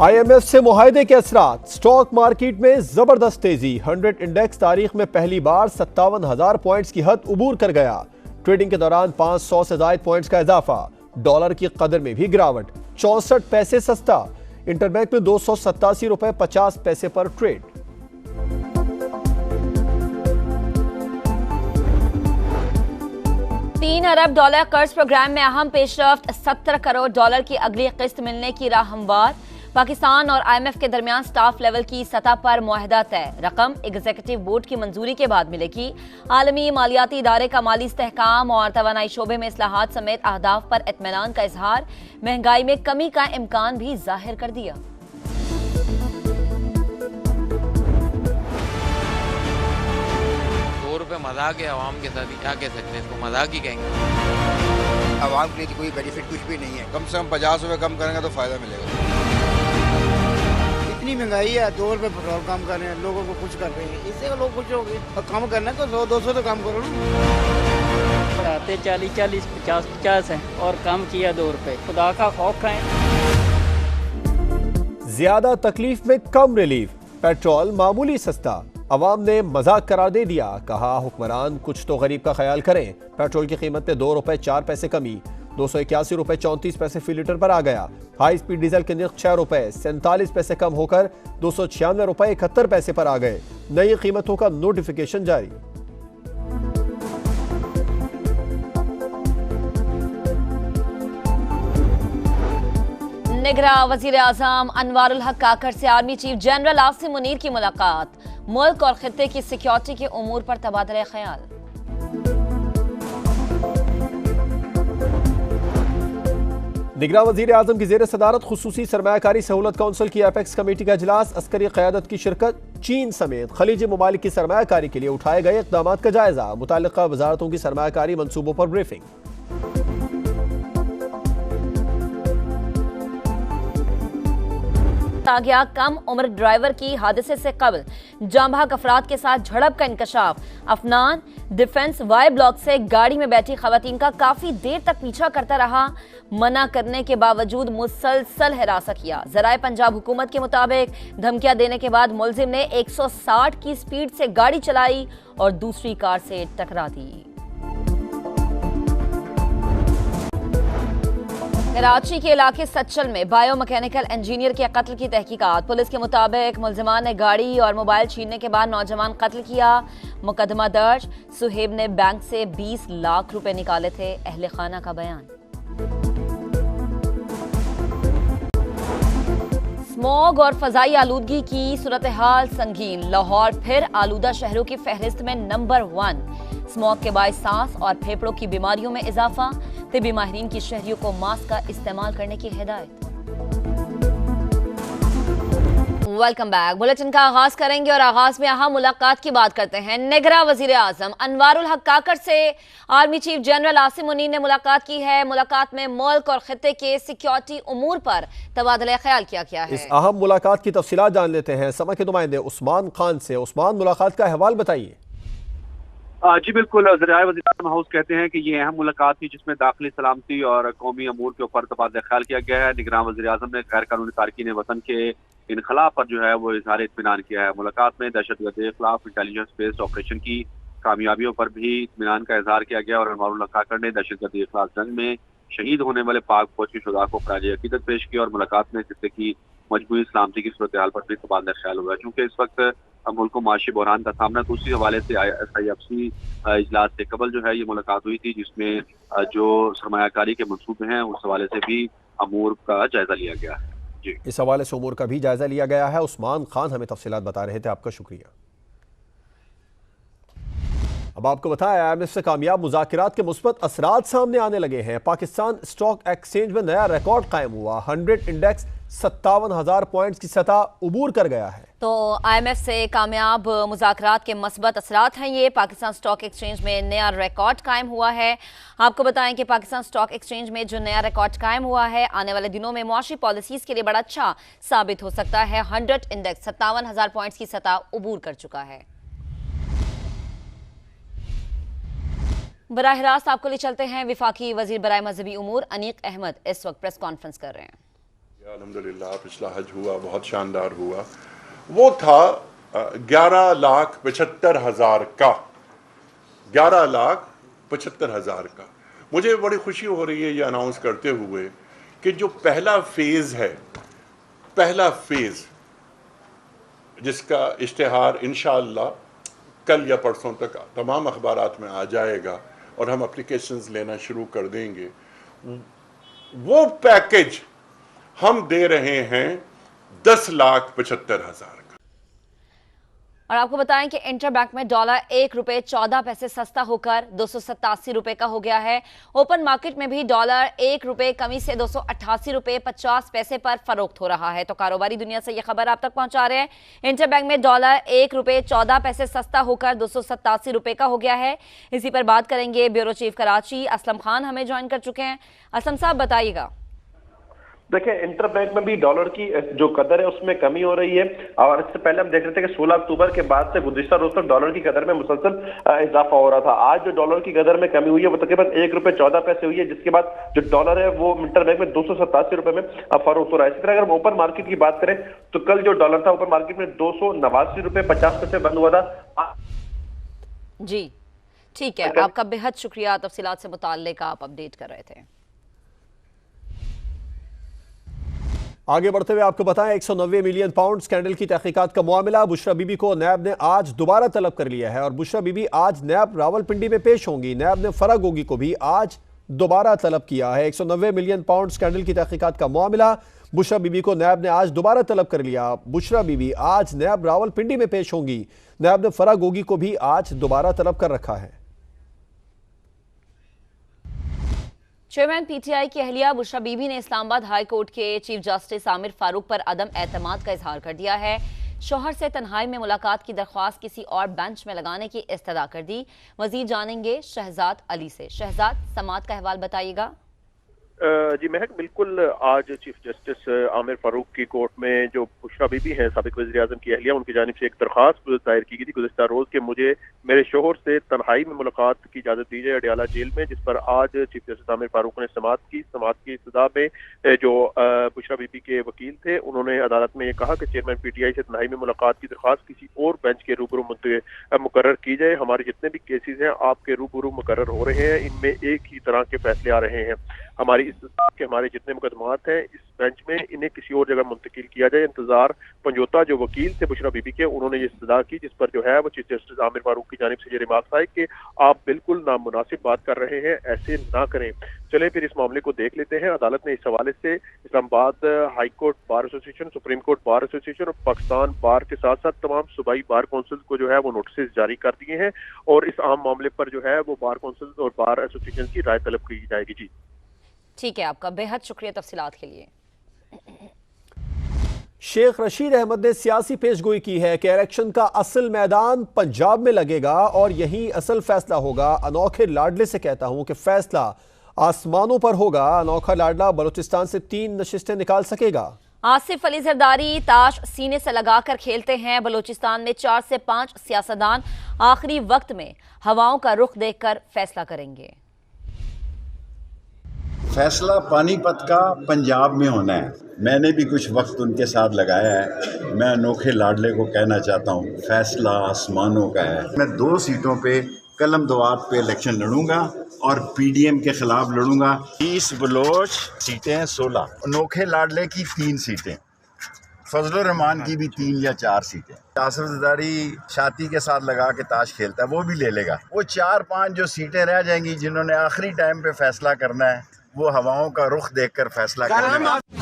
IMF से मुआहदे के असरात, स्टॉक मार्केट में जबरदस्त तेजी। 100 इंडेक्स तारीख में पहली बार 57,000 पॉइंट्स की हद उबूर कर गया। ट्रेडिंग के दौरान 500 से ज्यादा पॉइंट्स का इजाफा। डॉलर की कदर में भी गिरावट, 64 पैसे सस्ता। इंटरबैंक में 287 रुपए 50 पैसे पर ट्रेड। $3 अरब कर्ज प्रोग्राम में अहम पेशरफ्त, 70 करोड़ डॉलर की अगली किस्त मिलने की राह हमवार। पाकिस्तान और IMF के दरमियान स्टाफ लेवल की सतह पर मुआहदा तय। रकम एग्जीक्यूटिव बोर्ड की मंजूरी के बाद मिलेगी। आलमी मालियाती इदारे का माली इस्तेहकाम और तवानाई शोबे में इस्लाहात समेत अहदाफ पर इत्मीनान का इजहार। महंगाई में कमी का इम्कान भी जाहिर कर दिया। मजाक है अवाम के साथ, क्या कह सकते हैं, इसको मजाक ही कहेंगे। अवाम के लिए तो कोई बेनिफिट कुछ भी नहीं है। कम से कम 50 रुपए कम करेंगे तो फायदा मिलेगा। इतनी महंगाई है, 2 रुपए पेट्रोल कम कर रहे हैं, लोगों को कुछ कर रहे हैं, इससे लोग खुश हो गए। और कम करना तो 100-200 तो कम करो ना। बढ़ाते 40-40, 50-50 है और कम किया 2 रुपए। खुदा का खौफ खाएं। ज्यादा तकलीफ में कम रिलीफ, पेट्रोल मामूली सस्ता। अवाम ने मजाक करार दे दिया, कहा हुक्मरान कुछ तो गरीब का ख्याल करें। पेट्रोल की कीमत में 2 रुपए 4 पैसे कमी, 281 रुपए 34 पैसे फी लीटर पर आ गया। हाई स्पीड डीजल के निर्ख 6 रुपए 47 पैसे कम होकर 296 रुपए 71 पैसे पर आ गए। नई कीमतों का नोटिफिकेशन जारी। निगरां वजीर आजम अनवारुल हक काकड़ से army chief general Asim Munir की मुलाकात। मुल्क और खित्ते की सिक्योरिटी के उमूर पर तबादला ख्याल। निगरां वजीर आजम की जेर सदारत खुसूसी सरमायाकारी सहूलत काउंसिल की एपेक्स कमेटी का इजलास। अस्करी क़यादत की शिरकत। चीन समेत खलीजी ममालिक की सरमायाकारी के लिए उठाए गए इक़दाम का जायजा। मुताल्लिका वजारतों की सरमायाकारी मंसूबों पर ब्रीफिंग। आ गया कम उम्र ड्राइवर की हादसे से कबल जांबाक अफराद के साथ झड़प का इंकशाफ। अफनान डिफेंस वाई ब्लॉक से गाड़ी में बैठी खवातीन का काफी देर तक पीछा करता रहा। मना करने के बावजूद मुसलसल हिरासा किया। ज़राए पंजाब हुकूमत के मुताबिक धमकियां देने के बाद मुलजिम ने 160 की स्पीड से गाड़ी चलाई और दूसरी कार से टकरा दी। कराची के इलाके सच्चल में बायो मैकेनिकल इंजीनियर के कत्ल की तहकीकात। पुलिस के मुताबिक मुलजिमान ने गाड़ी और मोबाइल छीनने के बाद नौजवान कत्ल किया। मुकदमा दर्ज। सुहेब ने बैंक से 20 लाख रुपए निकाले थे। अहले खाना का बयान। स्मॉग और फजाई आलूदगी की सूरत हाल संगीन। लाहौर फिर आलूदा शहरों की फहरिस्त में नंबर 1। स्मॉग के बायस सांस और फेफड़ों की बीमारियों में इजाफा। तिबी माहिरीन की शहरियों को मास्क का इस्तेमाल करने की हिदायत। Welcome back. बुलेटिन का आगाज करेंगे और आगाज में अहम मुलाकात की बात करते हैं। निगरां वजीर आजम अनवारुल हक काकड़ से army chief general Asim Munir ने मुलाकात की है। मुलाकात में मुल्क और खित्ते के सिक्योरिटी उमूर पर तबादला ख्याल किया गया है। इस अहम मुलाकात की तफसीलात जान लेते हैं समा के नुमाइंदे उस्मान खान से। उस्मान, मुलाकात का अहवाल बताइए। जी बिल्कुल, ज़राए वज़ीर आज़म हाउस कहते हैं कि ये अहम मुलाकात थी जिसमें दाखिली सलामती और कौमी अमूर के ऊपर तबादला ख्याल किया गया है। निगरान वज़ीर आज़म ने गैर कानूनी तारकीन वतन के इनखला पर जो है वो इजहार इत्मीनान किया है। मुलाकात में दहशतगर्दी के खिलाफ इंटेलिजेंस बेस्ड ऑपरेशन की कामयाबियों पर भी इत्मीनान का इजहार किया गया और अनवारुल हक काकड़ ने दहशतगर्दी के खिलाफ जंग में शहीद होने वाले पाक फौज के शुहदा को खराज अकीदत पेश की। और मुलाकात में खित्ते की मजबूरी सलामती की सूरत हाल पर भी तबादला ख्याल हुआ। चूंकि इस वक्त मुल्क को माशी बहरान का सामना, तो उसी हवाले से SIFC इजलास से कबल जो है ये मुलाकात हुई थी जिसमें जो सरमायाकारी के मंसूबे हैं उस हवाले से भी अमूर का जायजा लिया गया है। जी, इस हवाले से उमूर का भी जायजा लिया गया है। उस्मान खान हमें तफसीलात बता रहे थे, आपका शुक्रिया। अब आपको बताया IMF से कामयाब मुज़ाकरात के मुस्बत असरात सामने आने लगे हैं। पाकिस्तान स्टॉक एक्सचेंज में नया रिकॉर्ड कायम हुआ। 100 इंडेक्स 57,000 पॉइंट्स की सतह उबूर कर गया है। तो IMF से कामयाब मुज़ाकरात के मस्बत असरात हैं ये। पाकिस्तान स्टॉक एक्सचेंज में नया रिकॉर्ड कायम हुआ है। आपको बताएं कि पाकिस्तान स्टॉक एक्सचेंज में जो नया रिकॉर्ड कायम हुआ है आने वाले दिनों में मुआशी पॉलिसीज के लिए बड़ा अच्छा साबित हो सकता है। 100 इंडेक्स 57,000 पॉइंट्स की सतह उबूर कर चुका है। बराह रास्त आपको ले चलते हैं। विफाकी वजीर बराए मजहबी उमूर अनीक अहमद इस वक्त प्रेस कॉन्फ्रेंस कर रहे हैं। अल्हम्दुलिल्लाह पिछला हज हुआ, बहुत शानदार हुआ। वो था 11,75,000 का, 11,75,000 का। मुझे बड़ी खुशी हो रही है ये अनाउंस करते हुए कि जो पहला फेज़ है, पहला फेज़ जिसका इश्तिहार इंशाअल्लाह कल या परसों तक तमाम अखबारात में आ जाएगा और हम एप्लीकेशंस लेना शुरू कर देंगे, वो पैकेज हम दे रहे हैं 10,75,000 का। और आपको बताएं कि इंटरबैंक में डॉलर ₹1.14 सस्ता होकर 287 रुपए का हो गया है। ओपन मार्केट में भी डॉलर ₹1 कमी से 288.50 पर फरोख्त हो रहा है। तो कारोबारी दुनिया से यह खबर आप तक पहुंचा रहे हैं। इंटरबैंक में डॉलर ₹1.14 सस्ता होकर 287 रुपए का हो गया है। इसी पर बात करेंगे ब्यूरो चीफ कराची असलम खान हमें ज्वाइन कर चुके हैं। असलम साहब बताइएगा। देखिए, इंटरबैंक में भी डॉलर की जो कदर है उसमें कमी हो रही है और इससे पहले हम देख रहे थे कि 16 अक्टूबर के बाद से गुज़िश्ता रोज तक डॉलर की कदर में मुसलसल इजाफा हो रहा था। आज जो डॉलर की कदर में कमी हुई है वो तकरीबन ₹1.14 हुई है, जिसके बाद जो डॉलर है वो इंटरबैंक में 287 रुपए में फरोख्त हो रहा है। इसी तरह अगर हम ओपन मार्केट की बात करें तो कल जो डॉलर था ओपन मार्केट में 289.50 रुपए बंद हुआ था। जी ठीक है, आपका बेहद शुक्रिया तफसीलात से मुताल्लिक आप अपडेट कर रहे थे। आगे बढ़ते हुए आपको बताएं 190 मिलियन पाउंड स्कैंडल की तहकीकात का मामला। बुशरा बीबी को नैब ने आज दोबारा तलब कर लिया है और बुशरा बीबी आज नैब रावलपिंडी में पेश होंगी। नैब ने फरा गोगी को भी आज दोबारा तलब किया है। 190 मिलियन पाउंड स्कैंडल की तहकीकात का मामला, बुशरा बीबी को नैब ने आज दोबारा तलब कर लिया। बुशरा बीबी आज नैब रावलपिंडी में पेश होंगी। नैब ने फरा गोगी को भी आज दोबारा तलब कर रखा है। चेयरमैन पीटीआई की अहलिया बुशरा बीबी ने इस्लामाबाद हाई कोर्ट के चीफ जस्टिस आमिर फारूक पर अदम एतमाद का इजहार कर दिया है। शौहर से तन्हाई में मुलाकात की दरख्वास्त किसी और बेंच में लगाने की इस्तदा कर दी। मजीद जानेंगे शहजाद अली से। शहजाद, समात का अहवाल बताइएगा। जी महक, बिल्कुल आज चीफ जस्टिस आमिर फारूक की कोर्ट में जो बुशरा बीबी हैं साबिक वज़ीर आज़म की अहलिया, उनकी जानिब से एक दरख्वास्त दायर की गई थी गुज़िश्ता रोज के मुझे मेरे शोहर से तन्हाई में मुलाकात की इजाज़त दी जाए अडियाला जेल में, जिस पर आज चीफ जस्टिस आमिर फारूक ने समात की इब्तिदा में जो बुशरा बीबी के वकील थे उन्होंने अदालत में ये कहा कि चेयरमैन पीटीआई से तन्हाई में मुलाकात की दरख्वास्त किसी और बेंच के रूबरू मुकर्रर की जाए। हमारे जितने भी केसेज हैं आपके रूबरू मुकर्रर हो रहे हैं, इनमें एक ही तरह के फैसले आ रहे हैं। हमारे जितने मुकदमात हैं इस बेंच में इन्हें किसी और जगह मुंतकिल किया जाए। इंतजार पंजोता जो वकील थे बुशरा बीबी के, उन्होंने ये इस्तदा की, जिस पर जो है वो चीफ जस्टिस आमिर फारूक की जानिब से ये रिमार्क्स आए कि आप बिल्कुल नामुनासिब बात कर रहे हैं, ऐसे ना करें। चले फिर इस मामले को देख लेते हैं। अदालत ने इस हवाले से Islamabad high court bar association, supreme court bar association और पाकिस्तान बार के साथ साथ तमाम सूबाई बार काउंसिल को जो है वो नोटिस जारी कर दिए हैं और इस अहम मामले पर जो है वो बार काउंसिल और बार एसोसिएशन की राय तलब की जाएगी। जी ठीक है, आपका बेहद शुक्रिया तफसीलात के लिए। शेख रशीद अहमद ने सियासी पेशगोई की है कि इलेक्शन का असल मैदान पंजाब में लगेगा और यही असल फैसला होगा। अनोखे लाडले से कहता हूं कि फैसला आसमानों पर होगा। अनोखा लाडला बलूचिस्तान से 3 नशिस्तें निकाल सकेगा। आसिफ अली जरदारी ताश सीने से लगाकर खेलते हैं। बलूचिस्तान में 4 से 5 सियासतदान आखिरी वक्त में हवाओं का रुख देखकर फैसला करेंगे। फैसला पानीपत का पंजाब में होना है। मैंने भी कुछ वक्त उनके साथ लगाया है। मैं अनोखे लाडले को कहना चाहता हूँ, फैसला आसमानों का है। मैं 2 सीटों पे कलम दवात पे इलेक्शन लड़ूंगा और पीडीएम के खिलाफ लड़ूंगा। 20 बलोच सीटें 16, अनोखे लाडले की 3 सीटें, फजलुर रहमान की भी 3 या 4 सीटें। आसिफ जरदारी छाती के साथ लगा के ताश खेलता है, वो भी ले लेगा। वो 4-5 जो सीटें रह जाएंगी जिन्होंने आखिरी टाइम पे फैसला करना है, वो हवाओं का रुख देखकर फैसला करेंगे।